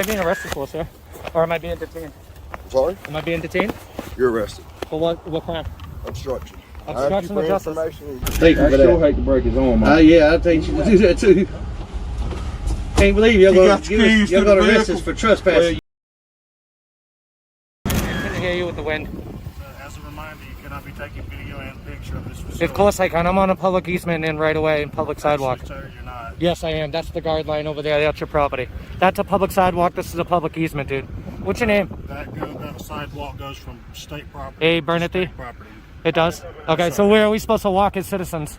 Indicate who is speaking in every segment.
Speaker 1: Am I being arrested for, sir? Or am I being detained?
Speaker 2: Sorry?
Speaker 1: Am I being detained?
Speaker 2: You're arrested.
Speaker 1: For what crime?
Speaker 2: Obstruction.
Speaker 1: Obstruction of justice.
Speaker 2: I
Speaker 3: sure hate to break his arm.
Speaker 4: Yeah, I think you should do that too. Can't believe you're going to arrest us for trespassing.
Speaker 1: I couldn't hear you with the wind.
Speaker 5: As a reminder, you cannot be taking video and picture of this facility.
Speaker 1: Of course I can. I'm on a public easement and right away in public sidewalk.
Speaker 5: Sir, you're not.
Speaker 1: Yes, I am. That's the guard line over there. That's your property. That's a public sidewalk. This is a public easement, dude. What's your name?
Speaker 5: That sidewalk goes from state property
Speaker 1: A.
Speaker 5: to
Speaker 1: Bernathy?
Speaker 5: state property.
Speaker 1: It does? Okay,
Speaker 5: Yes,
Speaker 1: so
Speaker 5: sir.
Speaker 1: where are we supposed to walk as citizens?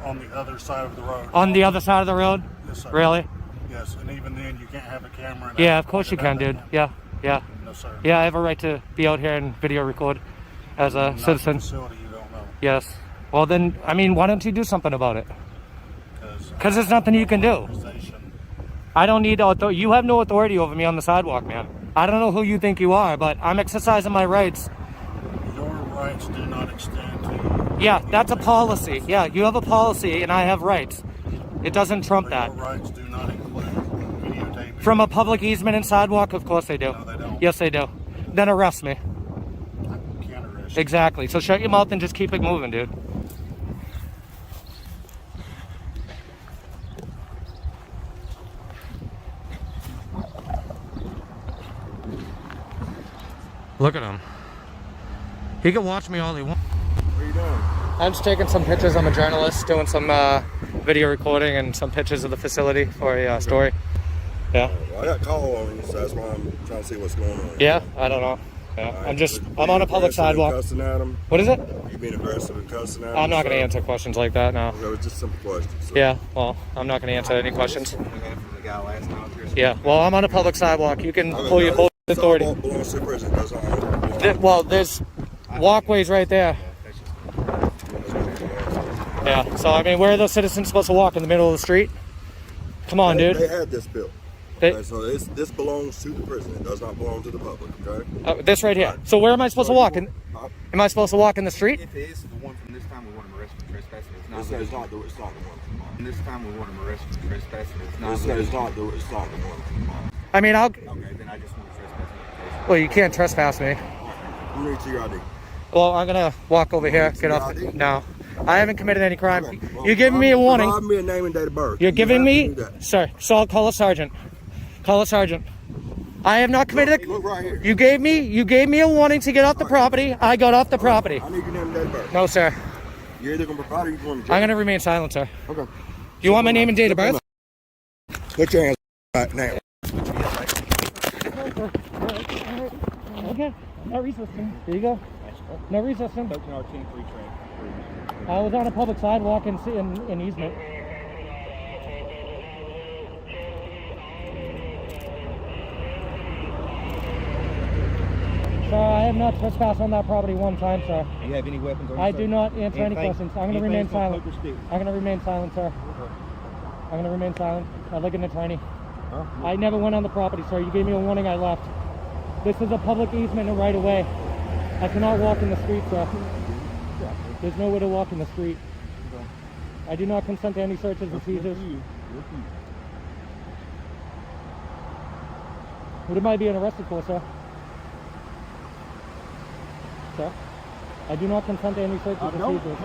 Speaker 5: On the other side of the road.
Speaker 1: On the other side of the road?
Speaker 5: Yes, sir.
Speaker 1: Really?
Speaker 5: Yes, and even then, you can't have a camera. And
Speaker 1: Yeah, of course you can, dude. Yeah, yeah.
Speaker 5: No, sir.
Speaker 1: Yeah, I have a right to be out here and video record as a
Speaker 5: Not
Speaker 1: citizen.
Speaker 5: the facility, you don't know.
Speaker 1: Yes. Well then, I mean, why don't you do something about it? Because there's nothing you can do. I don't need you have no authority over me on the sidewalk, man. I don't know who you think you are, but I'm exercising my rights.
Speaker 5: Your rights do not extend to you.
Speaker 1: Yeah, that's a policy. Yeah, you have a policy and I have rights. It doesn't trump that.
Speaker 5: Your rights do not include videotaping.
Speaker 1: From a public easement and sidewalk, of course they do.
Speaker 5: No, they don't.
Speaker 1: Yes, they do. Then arrest me.
Speaker 5: I can't arrest you.
Speaker 1: Exactly. So shut your mouth and just keep it moving, dude. Look at him. He can watch me all he wants.
Speaker 2: What are you doing?
Speaker 1: I'm just taking some pictures. I'm a journalist doing some video recording and some pictures of the facility for a story. Yeah.
Speaker 2: Well, I got a call on you, so that's why I'm trying to see what's going on.
Speaker 1: Yeah, I don't know. Yeah.
Speaker 2: Right.
Speaker 1: I'm on a public sidewalk.
Speaker 2: Cussing at him?
Speaker 1: What is it?
Speaker 2: You being aggressive and cussing at him?
Speaker 1: I'm not going to answer questions like that now.
Speaker 2: It was just simple questions. So.
Speaker 1: Yeah, well, I'm not going to answer any questions. Yeah, well, I'm on a public sidewalk. You can pull your full authority.
Speaker 2: Sidewalk belongs to the prison. Does not
Speaker 1: Well, there's walkways right there. Yeah, so I mean, where are those citizens supposed to walk? In the middle of the street? Come on, dude.
Speaker 2: They had this built.
Speaker 1: They-
Speaker 2: Okay, so this belongs to the prison. It does not belong to the public, okay?
Speaker 1: This right here. So where am I supposed to walk? Am I supposed to walk in the street?
Speaker 3: If it is the one from this time, we want him arrested for trespassing. It's not.
Speaker 2: It's not the one from mine.
Speaker 3: This time we want him arrested for trespassing. It's not.
Speaker 2: It's not the one from mine.
Speaker 1: I mean,
Speaker 3: Okay, then I just want to trespass.
Speaker 1: well, you can't trespass me.
Speaker 2: You need to your ID.
Speaker 1: Well, I'm gonna walk over here. Get off. No, I haven't committed any crime. You're giving me a warning.
Speaker 2: Provide me a name and date of birth.
Speaker 1: You're giving
Speaker 2: have to
Speaker 1: me,
Speaker 2: do that.
Speaker 1: sir. So I'll call a sergeant. Call a sergeant. I have not committed.
Speaker 2: Look right here.
Speaker 1: You gave me a warning to get off the property. I got off the property.
Speaker 2: I need your name and date of birth.
Speaker 1: No, sir.
Speaker 2: You're either gonna provide or you're going to jail.
Speaker 1: I'm gonna remain silent, sir.
Speaker 2: Okay.
Speaker 1: You want my name and date of birth?
Speaker 2: Put your hands right now.
Speaker 1: Okay. No resisting. There you go. No resisting. I was on a public sidewalk in easement. Sir, I have not trespassed on that property one time, sir.
Speaker 3: Do you have any weapons on you?
Speaker 1: I do not answer any
Speaker 3: Anything-
Speaker 1: questions. I'm going to
Speaker 3: anything
Speaker 1: remain
Speaker 3: from
Speaker 1: silent.
Speaker 3: poker stick?
Speaker 1: I'm going to remain silent, sir. I'm going to remain silent. I'd like an attorney.
Speaker 3: Huh?
Speaker 1: I never went on the property, sir. You gave me a warning, I left. This is a public easement and right away. I cannot walk in the street, sir. There's nowhere to walk in the street. I do not consent to any searches and seizures. What am I being arrested for, sir? Sir? I do not consent to any searches and seizures.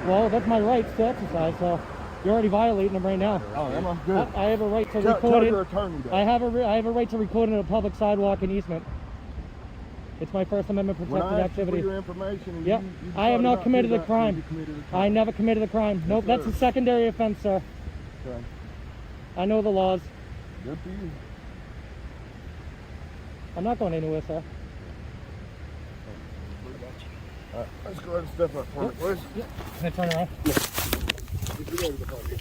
Speaker 1: Well, that's my rights to exercise, so you're already violating them right now.
Speaker 2: Oh, that's good.
Speaker 1: I have a right to
Speaker 2: Tell
Speaker 1: record
Speaker 2: your
Speaker 1: it.
Speaker 2: attorney that.
Speaker 1: I have a right to record in a public sidewalk and easement. It's my First Amendment protected activity.
Speaker 2: Your information
Speaker 1: Yep. I have not committed a crime. I never committed a crime. Nope,
Speaker 2: Yes,
Speaker 1: that's a
Speaker 2: sir.
Speaker 1: secondary offense, sir.
Speaker 2: Okay.
Speaker 1: I know the laws.
Speaker 2: Good for you.
Speaker 1: I'm not going anywhere, sir.
Speaker 2: All right, let's go ahead and step up front, please.
Speaker 1: Can I turn around?
Speaker 2: If you go to the party.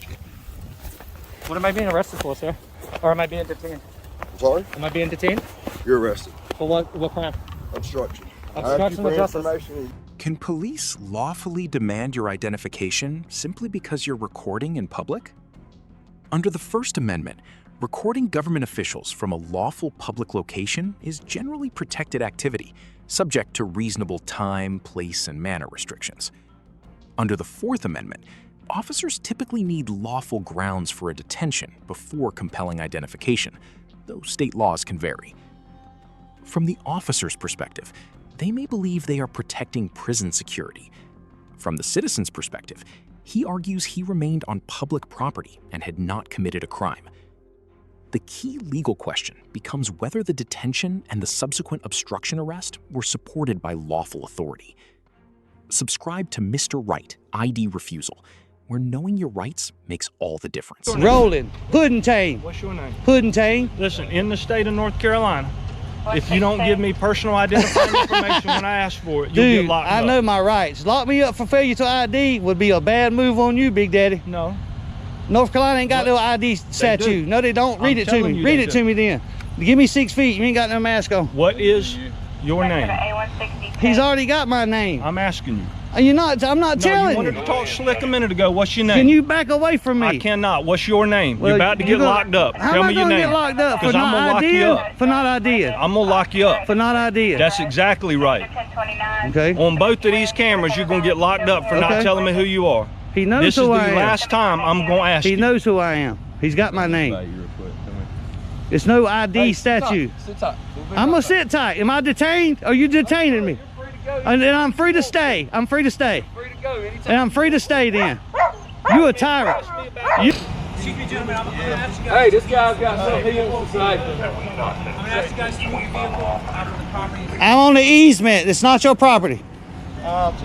Speaker 1: What am I being arrested for, sir? Or am I being detained?
Speaker 2: I'm sorry?
Speaker 1: Am I being detained?
Speaker 2: You're arrested.
Speaker 1: For what crime?
Speaker 2: Obstruction.
Speaker 1: Obstruction of justice.
Speaker 2: Information.
Speaker 6: Can police lawfully demand your identification simply because you're recording in public? Under the First Amendment, recording government officials from a lawful public location is generally protected activity, subject to reasonable time, place, and manner restrictions. Under the Fourth Amendment, Officers typically need lawful grounds for a detention before compelling identification, though state laws can vary. From the officer's perspective, they may believe they are protecting prison security. From the citizen's perspective, he argues he remained on public property and had not committed a crime. The key legal question becomes whether the detention and the subsequent obstruction arrest were supported by lawful authority. Subscribe to Mr. Right, ID Refusal, where knowing your rights makes all the difference.
Speaker 4: Rolling. Pudding-tang.
Speaker 5: What's your name?
Speaker 4: Pudding-tang.
Speaker 5: Listen, in the state of North Carolina, if you don't give me personal identifying information when I ask for it, you'll get
Speaker 4: Dude,
Speaker 5: locked
Speaker 4: I
Speaker 5: up.
Speaker 4: know my rights. Lock me up for failure to ID would be a bad move on you, Big Daddy.
Speaker 5: No.
Speaker 4: North Carolina ain't got no ID statute. No, they don't. Read it to
Speaker 5: telling
Speaker 4: me.
Speaker 5: you
Speaker 4: Read
Speaker 5: they
Speaker 4: it
Speaker 5: do.
Speaker 4: to me then. Give me 6 feet. You ain't got no mask on.
Speaker 5: What is your name?
Speaker 4: He's already got my name.
Speaker 5: I'm asking you.
Speaker 4: You're not. I'm not
Speaker 5: No,
Speaker 4: telling
Speaker 5: you wanted to talk slick a minute ago. What's your name?
Speaker 4: Can you back away from me?
Speaker 5: I cannot. What's your name?
Speaker 4: Well,
Speaker 5: You're about to
Speaker 4: you
Speaker 5: get
Speaker 4: gonna-
Speaker 5: locked up.
Speaker 4: How
Speaker 5: Tell
Speaker 4: am I
Speaker 5: me your
Speaker 4: gonna
Speaker 5: name.
Speaker 4: get locked up for
Speaker 5: 'Cause I'm
Speaker 4: not
Speaker 5: gonna lock you
Speaker 4: ID?
Speaker 5: up.
Speaker 4: For not ID.
Speaker 5: I'm gonna lock you up.
Speaker 4: For not ID.
Speaker 5: That's exactly right.
Speaker 4: Okay.
Speaker 5: On both of these cameras, you're gonna get locked up for not
Speaker 4: Okay.
Speaker 5: telling me who you are.
Speaker 4: He knows
Speaker 5: This is
Speaker 4: who
Speaker 5: the
Speaker 4: I am.
Speaker 5: last time I'm gonna ask
Speaker 4: He
Speaker 5: you.
Speaker 4: knows who I am. He's got my name. It's no ID statute. I'm gonna sit tight. Am I detained? Are you detaining me? And then I'm free to stay. I'm free to stay. And I'm free to stay then. You a tyrant. You
Speaker 7: Hey, this guy's got something he wants to say.
Speaker 4: I'm on the easement. It's not your property.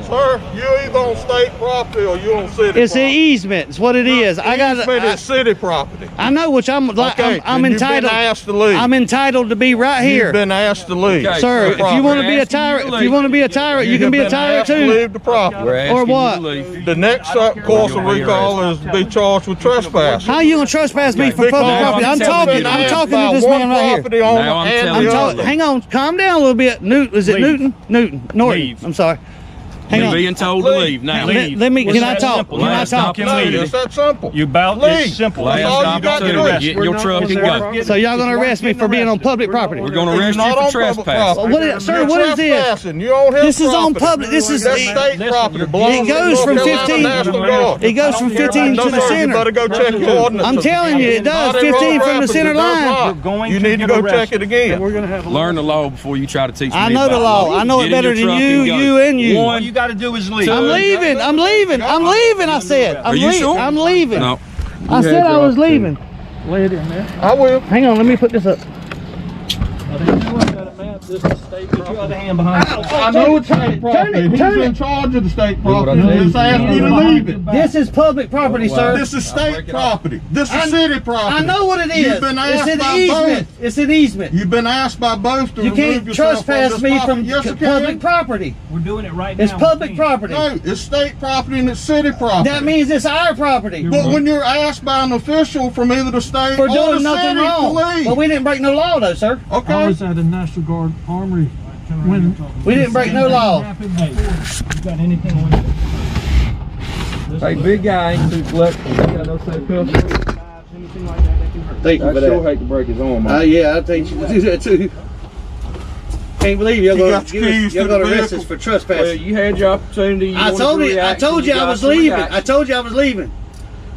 Speaker 2: Sir, you either on state property or you on city
Speaker 4: It's an
Speaker 2: property.
Speaker 4: easement. It's what it is. I got.
Speaker 2: Easement is city property.
Speaker 4: I know which I'm like.
Speaker 2: Okay,
Speaker 4: I'm
Speaker 2: then
Speaker 4: entitled.
Speaker 2: You've been asked to leave.
Speaker 4: I'm entitled to be right here.
Speaker 2: You've been asked to leave.
Speaker 7: Okay,
Speaker 4: Sir, if you want to be a
Speaker 7: asking you
Speaker 4: tyrant,
Speaker 7: to
Speaker 4: if you
Speaker 7: leave.
Speaker 4: want to be a tyrant, you can be a tyrant
Speaker 2: To
Speaker 4: too.
Speaker 2: leave the property.
Speaker 7: We're asking
Speaker 4: Or
Speaker 7: you
Speaker 4: what?
Speaker 7: to leave.
Speaker 2: The next course of recall is to be charged with trespass.
Speaker 4: How you gonna trespass me for public
Speaker 7: Now
Speaker 4: property?
Speaker 7: I'm
Speaker 4: I'm
Speaker 7: telling
Speaker 4: talking.
Speaker 7: you.
Speaker 4: I'm talking to
Speaker 2: By
Speaker 4: this
Speaker 2: one
Speaker 4: man right here.
Speaker 2: property owner
Speaker 7: Now I'm
Speaker 2: and
Speaker 7: telling
Speaker 2: the
Speaker 7: you.
Speaker 2: other.
Speaker 4: Hang on, calm down a little bit. Newt, is it
Speaker 5: Leave.
Speaker 4: Newton? Norton.
Speaker 5: Leave.
Speaker 4: I'm sorry. Hang
Speaker 7: You're
Speaker 4: on.
Speaker 7: being told to leave now.
Speaker 4: Let me.
Speaker 5: It's
Speaker 4: Can I
Speaker 5: that
Speaker 4: talk?
Speaker 5: simple.
Speaker 4: Can I
Speaker 7: Last
Speaker 4: talk?
Speaker 5: Can
Speaker 2: No,
Speaker 5: leave.
Speaker 2: it's that simple.
Speaker 5: You about
Speaker 2: Leave.
Speaker 5: it's simple.
Speaker 2: That's all
Speaker 7: Last
Speaker 2: you got to do.
Speaker 7: opportunity. Get in your truck and go.
Speaker 4: So y'all gonna arrest me for being on public property?
Speaker 7: We're going to
Speaker 2: It's
Speaker 7: arrest
Speaker 2: not
Speaker 7: you
Speaker 2: on
Speaker 7: for
Speaker 2: public
Speaker 7: trespass.
Speaker 2: property.
Speaker 4: What is- sir,
Speaker 2: You're
Speaker 4: what is this?
Speaker 2: trespassing. You're on his
Speaker 4: This is on
Speaker 2: property.
Speaker 4: public. This is.
Speaker 2: That's state
Speaker 5: Listen,
Speaker 2: property.
Speaker 5: you're-
Speaker 2: Belongs
Speaker 4: It
Speaker 2: to
Speaker 4: goes
Speaker 2: North
Speaker 4: from
Speaker 2: Carolina
Speaker 4: 15
Speaker 2: National Guard.
Speaker 4: It goes from 15
Speaker 2: No,
Speaker 4: to the
Speaker 2: sir, you better
Speaker 4: center.
Speaker 2: go check your ordinance.
Speaker 4: I'm telling you, it does.
Speaker 2: Not in
Speaker 4: 15
Speaker 2: Road
Speaker 4: from the
Speaker 2: Rapids,
Speaker 4: center
Speaker 2: it does
Speaker 4: line.
Speaker 2: not.
Speaker 5: You're going
Speaker 2: You
Speaker 5: to
Speaker 2: need to
Speaker 5: get
Speaker 2: go
Speaker 5: arrested.
Speaker 2: check it again.
Speaker 7: Learn the law before you try to teach me
Speaker 4: I know the
Speaker 7: about
Speaker 4: law. I know it
Speaker 7: Get in
Speaker 4: better
Speaker 7: your
Speaker 4: than
Speaker 7: truck
Speaker 4: you,
Speaker 7: and go.
Speaker 4: you, and you.
Speaker 5: All
Speaker 7: One,
Speaker 5: you got to do is leave.
Speaker 4: I'm leaving. I'm leaving. I'm leaving. I said.
Speaker 7: Are you sure?
Speaker 4: I'm leaving.
Speaker 7: No.
Speaker 4: I said I was leaving.
Speaker 1: Lay it in there.
Speaker 2: I will.
Speaker 4: Hang on. Let me put this up.
Speaker 1: This is state property. Other hand behind you.
Speaker 2: I know it's state property. He's in charge of the state property.
Speaker 7: I
Speaker 2: Just ask me to leave it.
Speaker 4: This is public property, sir.
Speaker 2: This is state property. This is city property.
Speaker 4: I know what it is.
Speaker 2: You've been
Speaker 4: It's
Speaker 2: asked
Speaker 4: an
Speaker 2: by
Speaker 4: easement.
Speaker 2: both.
Speaker 4: It's an easement.
Speaker 2: You've been asked by both to
Speaker 4: You
Speaker 2: remove
Speaker 4: can't
Speaker 2: yourself from
Speaker 4: trespass
Speaker 2: this
Speaker 4: me
Speaker 2: property.
Speaker 4: from
Speaker 2: Yes, you
Speaker 4: public
Speaker 2: can.
Speaker 4: property.
Speaker 5: We're doing it right now.
Speaker 4: It's public property.
Speaker 2: No, it's state property and it's city property.
Speaker 4: That means it's our property.
Speaker 2: But when you're asked by an official from either the state
Speaker 4: For
Speaker 2: or the
Speaker 4: doing nothing
Speaker 2: city
Speaker 4: wrong.
Speaker 2: to leave,
Speaker 4: But we didn't break no law, though, sir.
Speaker 2: okay?
Speaker 8: I was at a National Guard Armory when
Speaker 4: We didn't break no law.
Speaker 5: Hey, you got anything on you?
Speaker 7: Hey, big guy ain't too flexible. You got no safe pistol?
Speaker 5: Anything like that that can hurt.
Speaker 4: Thank you
Speaker 7: I
Speaker 4: for
Speaker 7: sure
Speaker 4: that.
Speaker 7: hate to break his arm. Man.
Speaker 4: Yeah, I think you would do that too. Can't believe you're
Speaker 2: You
Speaker 4: gonna
Speaker 2: got your keys
Speaker 4: you're
Speaker 2: to the
Speaker 4: gonna arrest
Speaker 2: vehicle?
Speaker 4: us for
Speaker 7: Well,
Speaker 4: trespassing.
Speaker 7: you had your opportunity.
Speaker 4: I told you I was leaving. I told you I was leaving.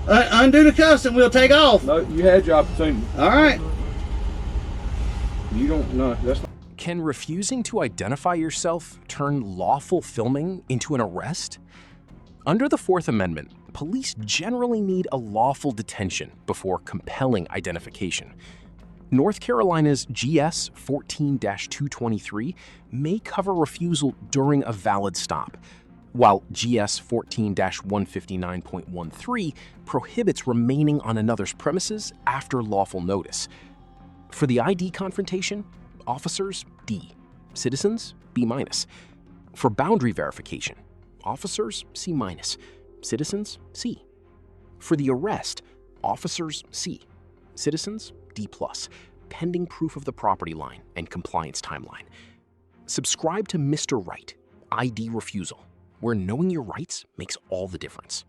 Speaker 4: Undo the cuffs and we'll take off.
Speaker 7: No, you had your opportunity.
Speaker 4: All right.
Speaker 7: You don't. No, that's not.
Speaker 6: Can refusing to identify yourself turn lawful filming into an arrest? Under the Fourth Amendment, police generally need a lawful detention before compelling identification. North Carolina's GS 14-223 may cover refusal during a valid stop, while GS 14-159.13 prohibits remaining on another's premises after lawful notice. For the ID confrontation, officers, D. Citizens, B-. For boundary verification, officers, C-. Citizens, C. For the arrest, officers, C. Citizens, D+, pending proof of the property line and compliance timeline. Subscribe to Mr. Right, ID Refusal, where knowing your rights makes all the difference.